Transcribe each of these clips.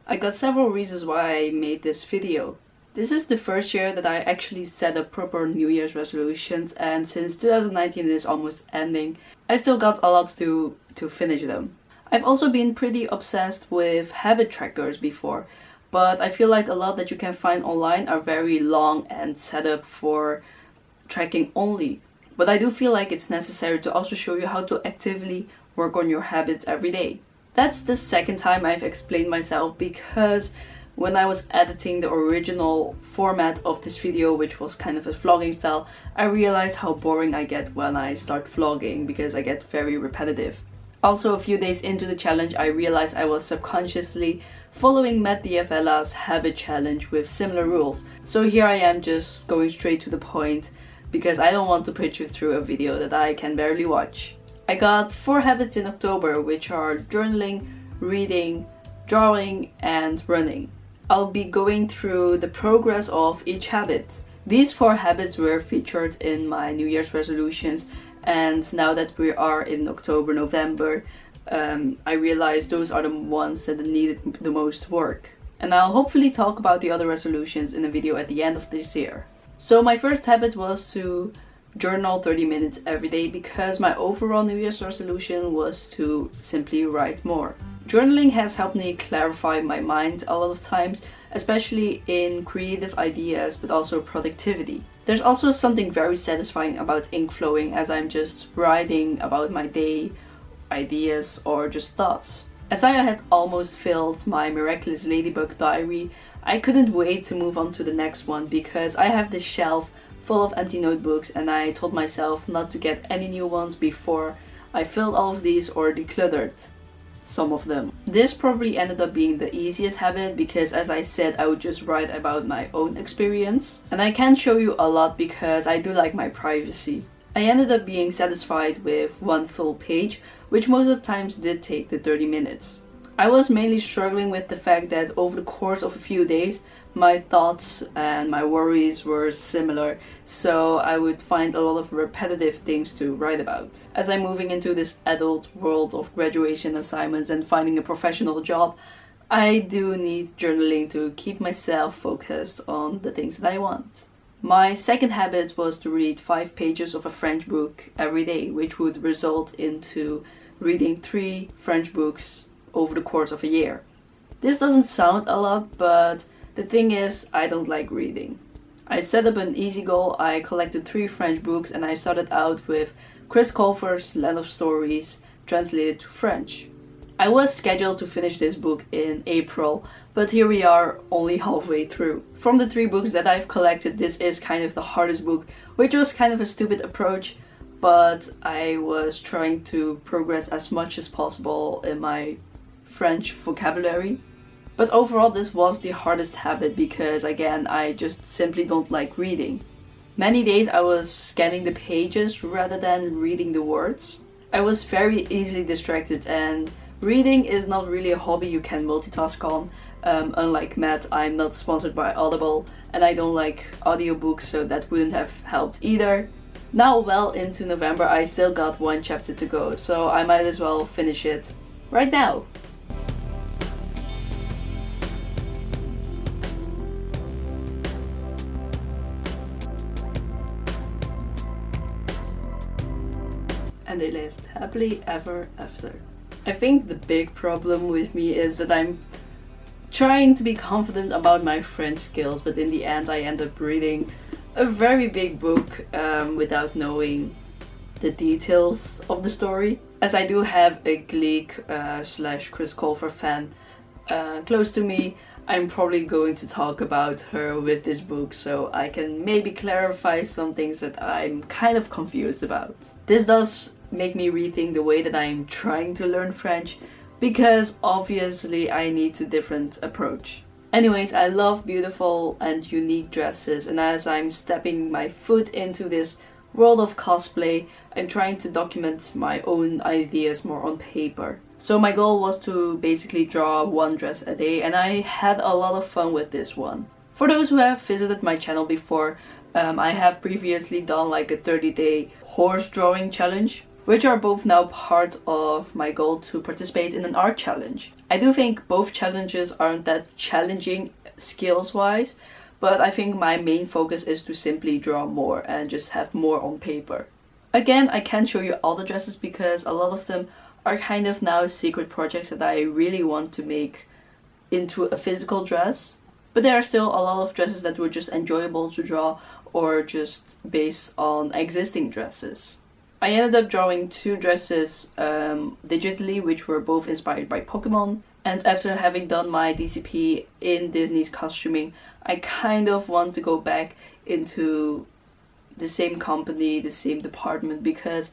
I got several reasons why I made this video. This is the first year that I actually set up proper New Year's resolutions, and since 2019 is almost ending, I still got a lot to finish them. I've also been pretty obsessed with habit trackers before, but I feel like a lot that you can find online are very long and set up for tracking only. But I do feel like it's necessary to also show you how to actively work on your habits every day. That's the second time I've explained myself, because when I was editing the original format of this video, which was kind of a vlogging style, I realized how boring I get when I start vlogging because I get very repetitive. Also, a few days into the challenge, I realized I was subconsciously following Matt Diavella's habit challenge with similar rules. So here I am just going straight to the point because I don't want to put you through a video that I can barely watch. I got 4 habits in October, which are journaling, reading, drawing, and running. I'll be going through the progress of each habit. These 4 habits were featured in my New Year's resolutions, and now that we are in October, November, I realized those are the ones that needed the most work. And I'll hopefully talk about the other resolutions in a video at the end of this year. So my first habit was to journal 30 minutes every day, because my overall New Year's resolution was to simply write more. Journaling has helped me clarify my mind a lot of times, especially in creative ideas, but also productivity. There's also something very satisfying about ink flowing, as I'm just writing about my day, ideas, or just thoughts. As I had almost filled my Miraculous Ladybug diary, I couldn't wait to move on to the next one, because I have this shelf full of empty notebooks, and I told myself not to get any new ones before I filled all of these or decluttered some of them. This probably ended up being the easiest habit, because as I said, I would just write about my own experience, and I can't show you a lot because I do like my privacy. I ended up being satisfied with 1 full page, which most of the times did take the 30 minutes. I was mainly struggling with the fact that over the course of a few days, my thoughts and my worries were similar, so I would find a lot of repetitive things to write about. As I'm moving into this adult world of graduation assignments and finding a professional job, I do need journaling to keep myself focused on the things that I want. My second habit was to read 5 pages of a French book every day, which would result into reading 3 French books over the course of a year. This doesn't sound a lot, but the thing is, I don't like reading. I set up an easy goal. I collected 3 French books, and I started out with Chris Colfer's Land of Stories, translated to French. I was scheduled to finish this book in April, but here we are only halfway through. From the 3 books that I've collected, this is kind of the hardest book, which was kind of a stupid approach, but I was trying to progress as much as possible in my French vocabulary. But overall, this was the hardest habit because, again, I just simply don't like reading. Many days I was scanning the pages rather than reading the words. I was very easily distracted, and reading is not really a hobby you can multitask on. Unlike Matt, I'm not sponsored by Audible, and I don't like audiobooks, so that wouldn't have helped either. Now, well into November, I still got 1 chapter to go, so I might as well finish it right now. And they lived happily ever after. I think the big problem with me is that I'm trying to be confident about my French skills, but in the end I end up reading a very big book without knowing the details of the story. As I do have a Gleek slash Chris Colfer fan close to me, I'm probably going to talk about her with this book, so I can maybe clarify some things that I'm kind of confused about. This does make me rethink the way that I'm trying to learn French, because obviously I need a different approach. Anyways, I love beautiful and unique dresses, and as I'm stepping my foot into this world of cosplay, I'm trying to document my own ideas more on paper. So my goal was to basically draw 1 dress a day, and I had a lot of fun with this one. For those who have visited my channel before, I have previously done like a 30-day horse drawing challenge. which are both now part of my goal to participate in an art challenge. I do think both challenges aren't that challenging skills-wise, but I think my main focus is to simply draw more and just have more on paper. Again, I can't show you all the dresses because a lot of them are kind of now secret projects that I really want to make into a physical dress. But there are still a lot of dresses that were just enjoyable to draw or just based on existing dresses. I ended up drawing 2 dresses digitally, which were both inspired by Pokemon. And after having done my DCP in Disney's costuming, I kind of want to go back into the same company, the same department, because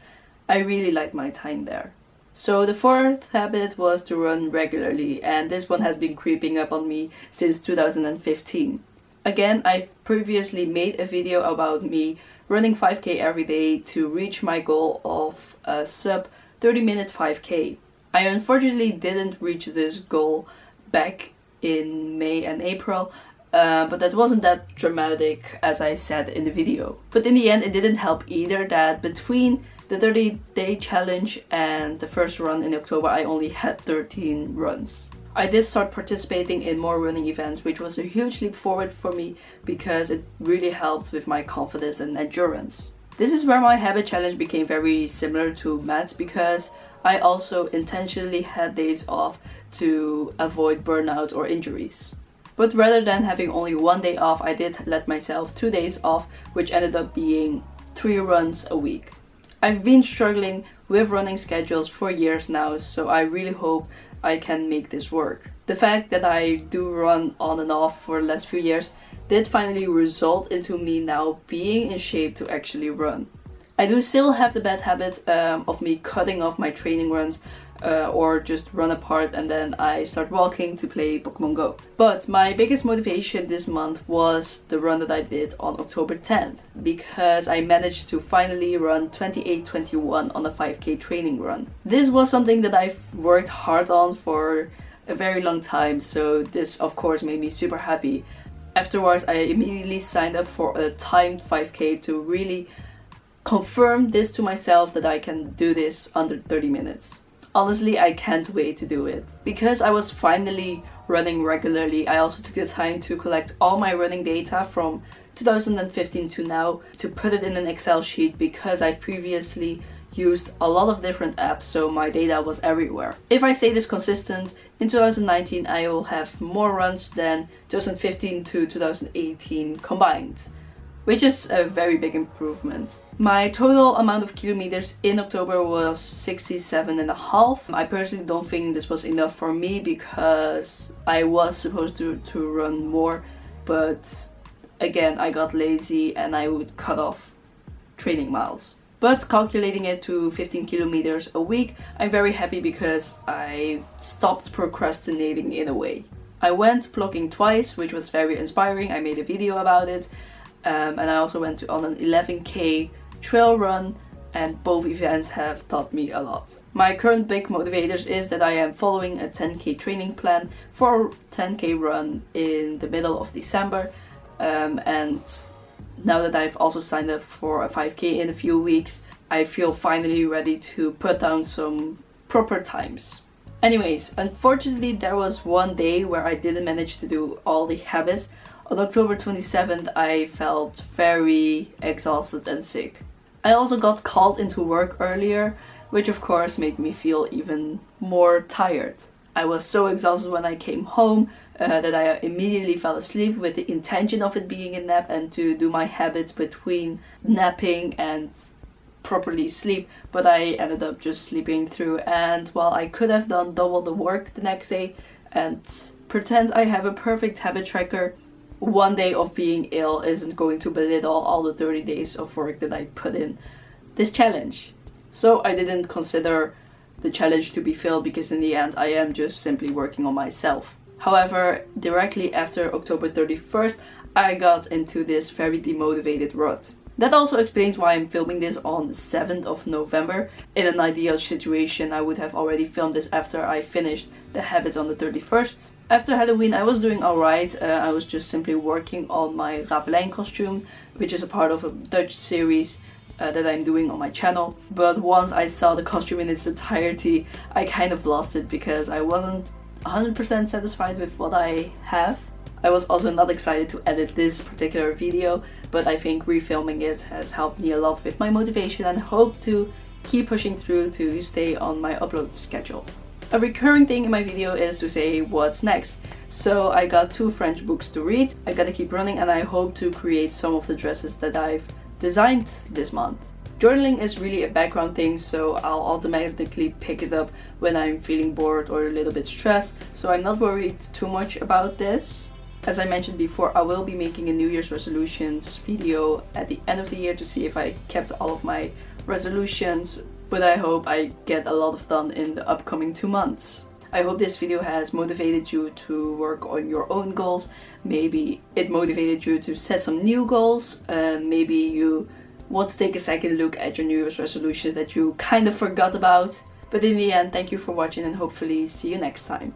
I really like my time there. So the 4th habit was to run regularly, and this one has been creeping up on me since 2015. Again, I've previously made a video about me running 5k every day to reach my goal of a sub 30-minute 5k. I unfortunately didn't reach this goal back in May and April, but that wasn't that dramatic as I said in the video. But in the end, it didn't help either that between the 30-day challenge and the first run in October, I only had 13 runs. I did start participating in more running events, which was a huge leap forward for me because it really helped with my confidence and endurance. This is where my habit challenge became very similar to Matt's because I also intentionally had days off to avoid burnout or injuries. But rather than having only 1 day off, I did let myself 2 days off, which ended up being 3 runs a week. I've been struggling with running schedules for years now, so I really hope I can make this work. The fact that I do run on and off for the last few years did finally result into me now being in shape to actually run. I do still have the bad habit of me cutting off my training runs or just run apart and then I start walking to play Pokemon Go. But my biggest motivation this month was the run that I did on October 10th because I managed to finally run 28:21 on a 5k training run. This was something that I've worked hard on for a very long time, so this of course made me super happy. Afterwards, I immediately signed up for a timed 5k to really confirm this to myself that I can do this under 30 minutes. Honestly, I can't wait to do it. Because I was finally running regularly, I also took the time to collect all my running data from 2015 to now to put it in an Excel sheet because I previously used a lot of different apps, so my data was everywhere. If I stay this consistent, in 2019 I will have more runs than 2015 to 2018 combined, which is a very big improvement. My total amount of kilometers in October was 67.5. I personally don't think this was enough for me because I was supposed to run more, but again, I got lazy and I would cut off training miles. But calculating it to 15 kilometers a week, I'm very happy because I stopped procrastinating in a way. I went plugging twice, which was very inspiring. I made a video about it. And I also went on an 11k trail run, and both events have taught me a lot. My current big motivators is that I am following a 10k training plan for a 10k run in the middle of December, and now that I've also signed up for a 5k in a few weeks, I feel finally ready to put down some proper times. Anyways, unfortunately there was one day where I didn't manage to do all the habits. On October 27th, I felt very exhausted and sick. I also got called into work earlier, which of course made me feel even more tired. I was so exhausted when I came home that I immediately fell asleep with the intention of it being a nap and to do my habits between napping and properly sleep, but I ended up just sleeping through, and while I could have done double the work the next day and pretend I have a perfect habit tracker, one day of being ill isn't going to belittle all the 30 days of work that I put in this challenge. So I didn't consider the challenge to be failed because in the end I am just simply working on myself. However, directly after October 31st, I got into this very demotivated rut. That also explains why I'm filming this on the 7th of November. In an ideal situation, I would have already filmed this after I finished the habits on the 31st. After Halloween, I was doing alright. I was just simply working on my Ravelijn costume, which is a part of a Dutch series that I'm doing on my channel. But once I saw the costume in its entirety, I kind of lost it because I wasn't 100% satisfied with what I have. I was also not excited to edit this particular video, but I think refilming it has helped me a lot with my motivation, and hope to keep pushing through to stay on my upload schedule. A recurring thing in my video is to say what's next. So I got 2 French books to read, I gotta keep running, and I hope to create some of the dresses that I've designed this month. Journaling is really a background thing, so I'll automatically pick it up when I'm feeling bored or a little bit stressed, so I'm not worried too much about this. As I mentioned before, I will be making a New Year's resolutions video at the end of the year to see if I kept all of my resolutions, but I hope I get a lot done in the upcoming 2 months. I hope this video has motivated you to work on your own goals. Maybe it motivated you to set some new goals. Maybe you want to take a second look at your New Year's resolutions that you kind of forgot about. But in the end, thank you for watching, and hopefully see you next time.